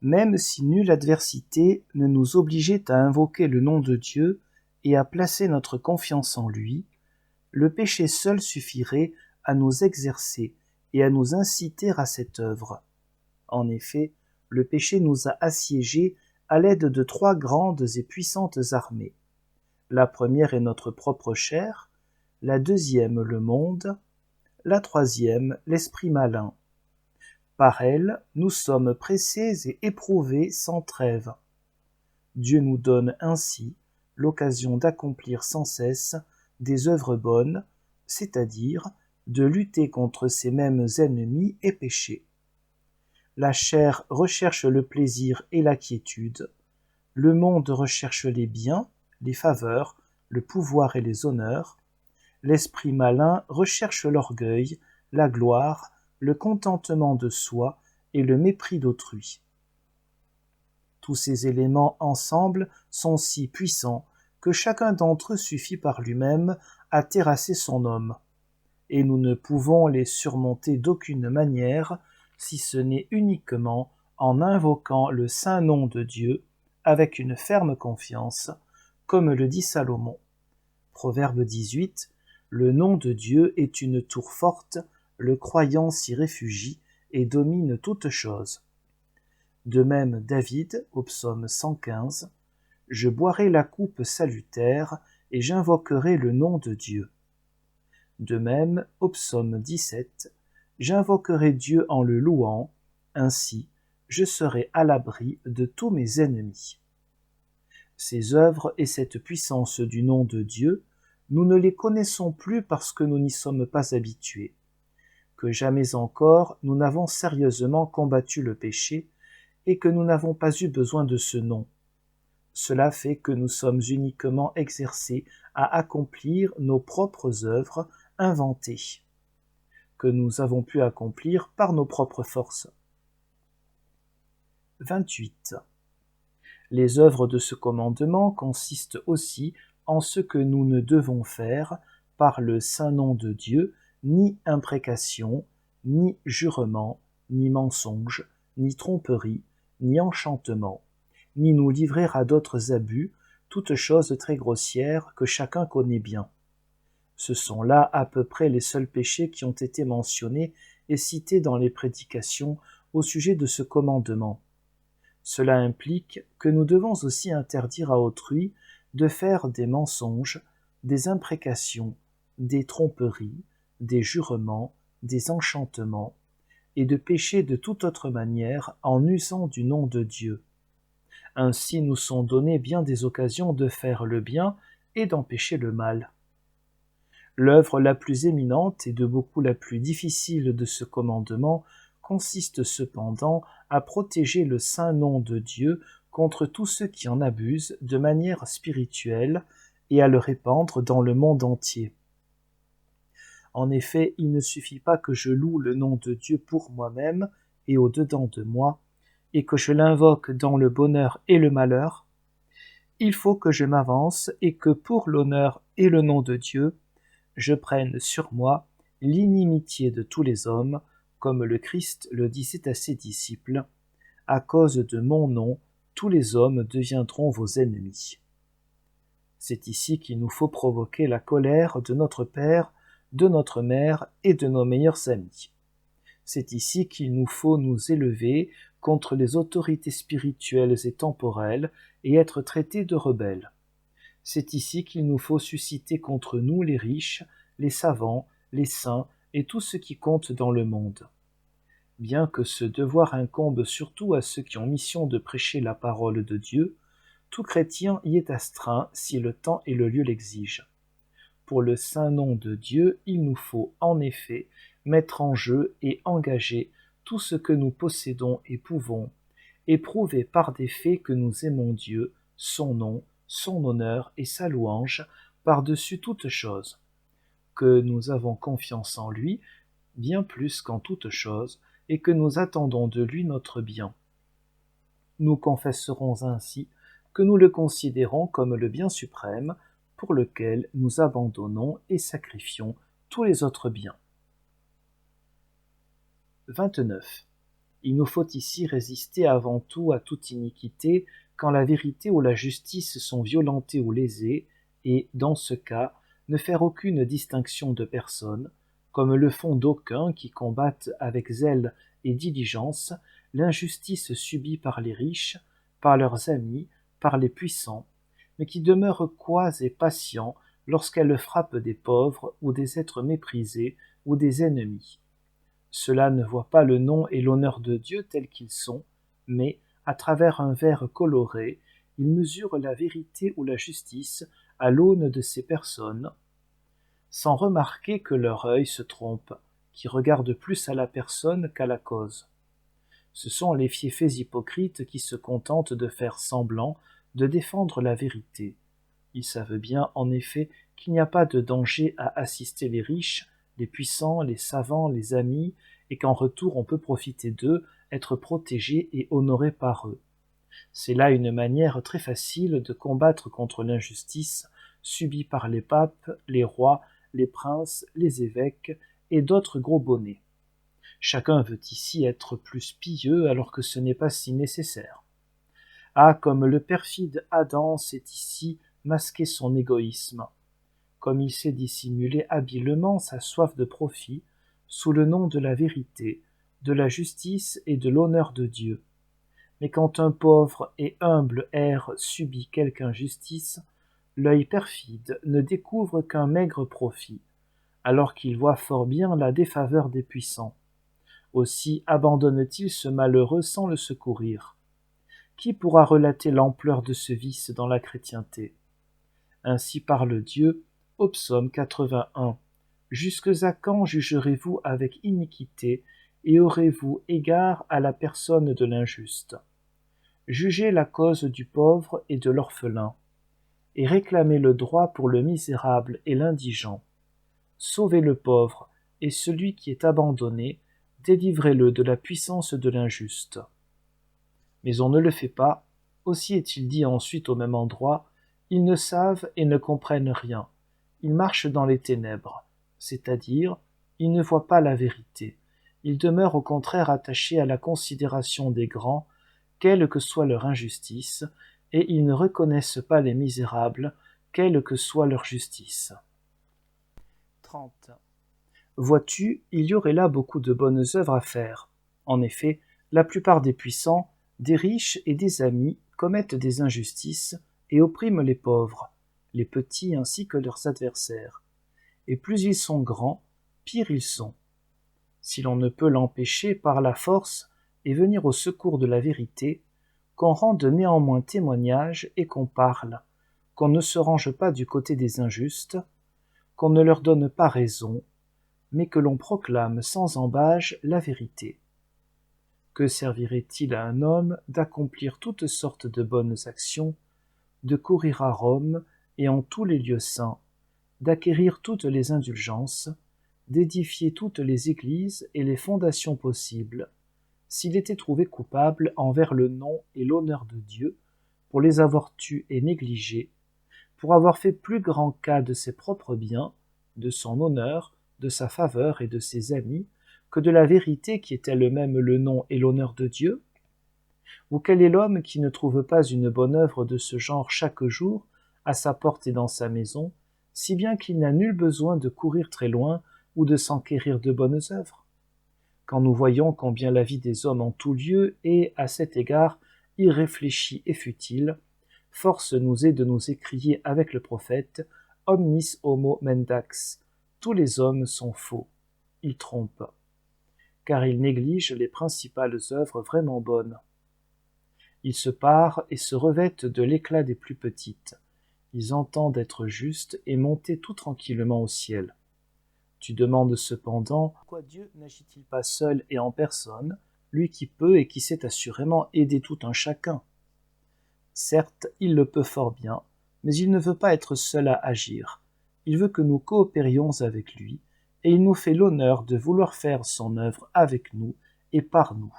même si nulle adversité ne nous obligeait à invoquer le nom de Dieu et à placer notre confiance en lui, le péché seul suffirait à nous exercer et à nous inciter à cette œuvre. En effet, le péché nous a assiégés à l'aide de 3 grandes et puissantes armées. La première est notre propre chair, la deuxième le monde, la troisième l'esprit malin. Par elle, nous sommes pressés et éprouvés sans trêve. Dieu nous donne ainsi l'occasion d'accomplir sans cesse des œuvres bonnes, c'est-à-dire de lutter contre ces mêmes ennemis et péchés. La chair recherche le plaisir et la quiétude, le monde recherche les biens, les faveurs, le pouvoir et les honneurs, l'esprit malin recherche l'orgueil, la gloire, le contentement de soi et le mépris d'autrui. Tous ces éléments ensemble sont si puissants que chacun d'entre eux suffit par lui-même à terrasser son homme, et nous ne pouvons les surmonter d'aucune manière, si ce n'est uniquement en invoquant le saint nom de Dieu avec une ferme confiance, comme le dit Salomon. Proverbe 18, le nom de Dieu est une tour forte, le croyant s'y réfugie et domine toute chose. De même David, au psaume 115, « Je boirai la coupe salutaire et j'invoquerai le nom de Dieu. » De même, au psaume 17, « J'invoquerai Dieu en le louant, ainsi je serai à l'abri de tous mes ennemis. » Ces œuvres et cette puissance du nom de Dieu, nous ne les connaissons plus parce que nous n'y sommes pas habitués, que jamais encore nous n'avons sérieusement combattu le péché et que nous n'avons pas eu besoin de ce nom. Cela fait que nous sommes uniquement exercés à accomplir nos propres œuvres inventées, que nous avons pu accomplir par nos propres forces. 28. Les œuvres de ce commandement consistent aussi en ce que nous ne devons faire, par le saint nom de Dieu, ni imprécation, ni jurement, ni mensonge, ni tromperie, ni enchantement, ni nous livrer à d'autres abus, toutes choses très grossières que chacun connaît bien. Ce sont là à peu près les seuls péchés qui ont été mentionnés et cités dans les prédications au sujet de ce commandement. Cela implique que nous devons aussi interdire à autrui de faire des mensonges, des imprécations, des tromperies, des jurements, des enchantements, et de pécher de toute autre manière en usant du nom de Dieu. Ainsi nous sont données bien des occasions de faire le bien et d'empêcher le mal. L'œuvre la plus éminente et de beaucoup la plus difficile de ce commandement consiste cependant à protéger le saint nom de Dieu contre tous ceux qui en abusent de manière spirituelle et à le répandre dans le monde entier. En effet, il ne suffit pas que je loue le nom de Dieu pour moi-même et au-dedans de moi, et que je l'invoque dans le bonheur et le malheur. Il faut que je m'avance et que pour l'honneur et le nom de Dieu, je prenne sur moi l'inimitié de tous les hommes, comme le Christ le disait à ses disciples, « À cause de mon nom, tous les hommes deviendront vos ennemis. » C'est ici qu'il nous faut provoquer la colère de notre Père, de notre Mère et de nos meilleurs amis. C'est ici qu'il nous faut nous élever contre les autorités spirituelles et temporelles et être traités de rebelles. C'est ici qu'il nous faut susciter contre nous les riches, les savants, les saints et tout ce qui compte dans le monde. Bien que ce devoir incombe surtout à ceux qui ont mission de prêcher la parole de Dieu, tout chrétien y est astreint si le temps et le lieu l'exigent. Pour le saint nom de Dieu, il nous faut en effet mettre en jeu et engager tout ce que nous possédons et pouvons, et prouver par des faits que nous aimons Dieu, son nom, son honneur et sa louange par-dessus toute chose, que nous avons confiance en lui, bien plus qu'en toute chose, et que nous attendons de lui notre bien. Nous confesserons ainsi que nous le considérons comme le bien suprême, pour lequel nous abandonnons et sacrifions tous les autres biens. 29. Il nous faut ici résister avant tout à toute iniquité quand la vérité ou la justice sont violentées ou lésées, et, dans ce cas, ne faire aucune distinction de personne, comme le font d'aucuns qui combattent avec zèle et diligence l'injustice subie par les riches, par leurs amis, par les puissants, mais qui demeurent cois et patients lorsqu'elle frappe des pauvres ou des êtres méprisés ou des ennemis. Ceux-là ne voient pas le nom et l'honneur de Dieu tels qu'ils sont, mais, à travers un verre coloré, ils mesurent la vérité ou la justice à l'aune de ces personnes, sans remarquer que leur œil se trompe, qui regarde plus à la personne qu'à la cause. Ce sont les fiefés hypocrites qui se contentent de faire semblant de défendre la vérité. Ils savent bien, en effet, qu'il n'y a pas de danger à assister les riches, les puissants, les savants, les amis, et qu'en retour on peut profiter d'eux, être protégé et honoré par eux. C'est là une manière très facile de combattre contre l'injustice subie par les papes, les rois, les princes, les évêques et d'autres gros bonnets. Chacun veut ici être plus pieux alors que ce n'est pas si nécessaire. Ah, comme le perfide Adam sait ici masquer son égoïsme, comme il sait dissimuler habilement sa soif de profit sous le nom de la vérité, de la justice et de l'honneur de Dieu. Mais quand un pauvre et humble être subit quelque injustice, l'œil perfide ne découvre qu'un maigre profit, alors qu'il voit fort bien la défaveur des puissants. Aussi abandonne-t-il ce malheureux sans le secourir. Qui pourra relater l'ampleur de ce vice dans la chrétienté? Ainsi parle Dieu au psaume 81. Jusques à quand jugerez-vous avec iniquité et aurez-vous égard à la personne de l'injuste? Jugez la cause du pauvre et de l'orphelin, et réclamez le droit pour le misérable et l'indigent. Sauvez le pauvre et celui qui est abandonné, délivrez-le de la puissance de l'injuste. Mais on ne le fait pas, aussi est-il dit ensuite au même endroit, ils ne savent et ne comprennent rien, ils marchent dans les ténèbres, c'est-à-dire, ils ne voient pas la vérité, ils demeurent au contraire attachés à la considération des grands, quelle que soit leur injustice, et ils ne reconnaissent pas les misérables, quelle que soit leur justice. 30. Vois-tu, il y aurait là beaucoup de bonnes œuvres à faire. En effet, la plupart des puissants, des riches et des amis commettent des injustices et oppriment les pauvres, les petits ainsi que leurs adversaires. Et plus ils sont grands, pire ils sont. Si l'on ne peut l'empêcher par la force et venir au secours de la vérité, qu'on rende néanmoins témoignage et qu'on parle, qu'on ne se range pas du côté des injustes, qu'on ne leur donne pas raison, mais que l'on proclame sans embâge la vérité. Que servirait-il à un homme d'accomplir toutes sortes de bonnes actions, de courir à Rome et en tous les lieux saints, d'acquérir toutes les indulgences, d'édifier toutes les églises et les fondations possibles, s'il était trouvé coupable envers le nom et l'honneur de Dieu, pour les avoir tus et négligés, pour avoir fait plus grand cas de ses propres biens, de son honneur, de sa faveur et de ses amis, que de la vérité qui est elle-même le nom et l'honneur de Dieu? Ou quel est l'homme qui ne trouve pas une bonne œuvre de ce genre chaque jour, à sa porte et dans sa maison, si bien qu'il n'a nul besoin de courir très loin ou de s'enquérir de bonnes œuvres? Quand nous voyons combien la vie des hommes en tout lieu est, à cet égard, irréfléchie et futile, force nous est de nous écrier avec le prophète « Omnis homo mendax » tous les hommes sont faux, ils trompent, car ils négligent les principales œuvres vraiment bonnes. Ils se parent et se revêtent de l'éclat des plus petites. Ils entendent être justes et monter tout tranquillement au ciel. Tu demandes cependant pourquoi Dieu n'agit-il pas seul et en personne, lui qui peut et qui sait assurément aider tout un chacun. Certes, il le peut fort bien, mais il ne veut pas être seul à agir. Il veut que nous coopérions avec lui, et il nous fait l'honneur de vouloir faire son œuvre avec nous et par nous.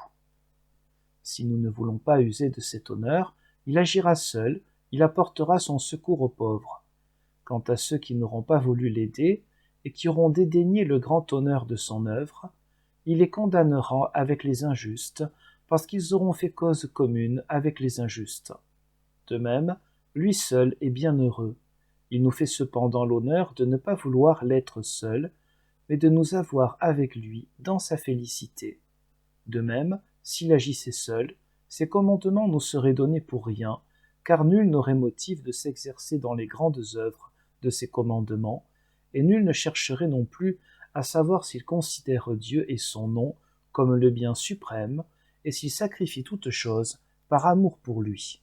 Si nous ne voulons pas user de cet honneur, il agira seul, il apportera son secours aux pauvres. Quant à ceux qui n'auront pas voulu l'aider, et qui auront dédaigné le grand honneur de son œuvre, il les condamnera avec les injustes, parce qu'ils auront fait cause commune avec les injustes. De même, lui seul est bienheureux. Il nous fait cependant l'honneur de ne pas vouloir l'être seul, mais de nous avoir avec lui dans sa félicité. De même, s'il agissait seul, ses commandements nous seraient donnés pour rien, car nul n'aurait motif de s'exercer dans les grandes œuvres de ses commandements, et nul ne chercherait non plus à savoir s'il considère Dieu et son nom comme le bien suprême, et s'il sacrifie toute chose par amour pour lui.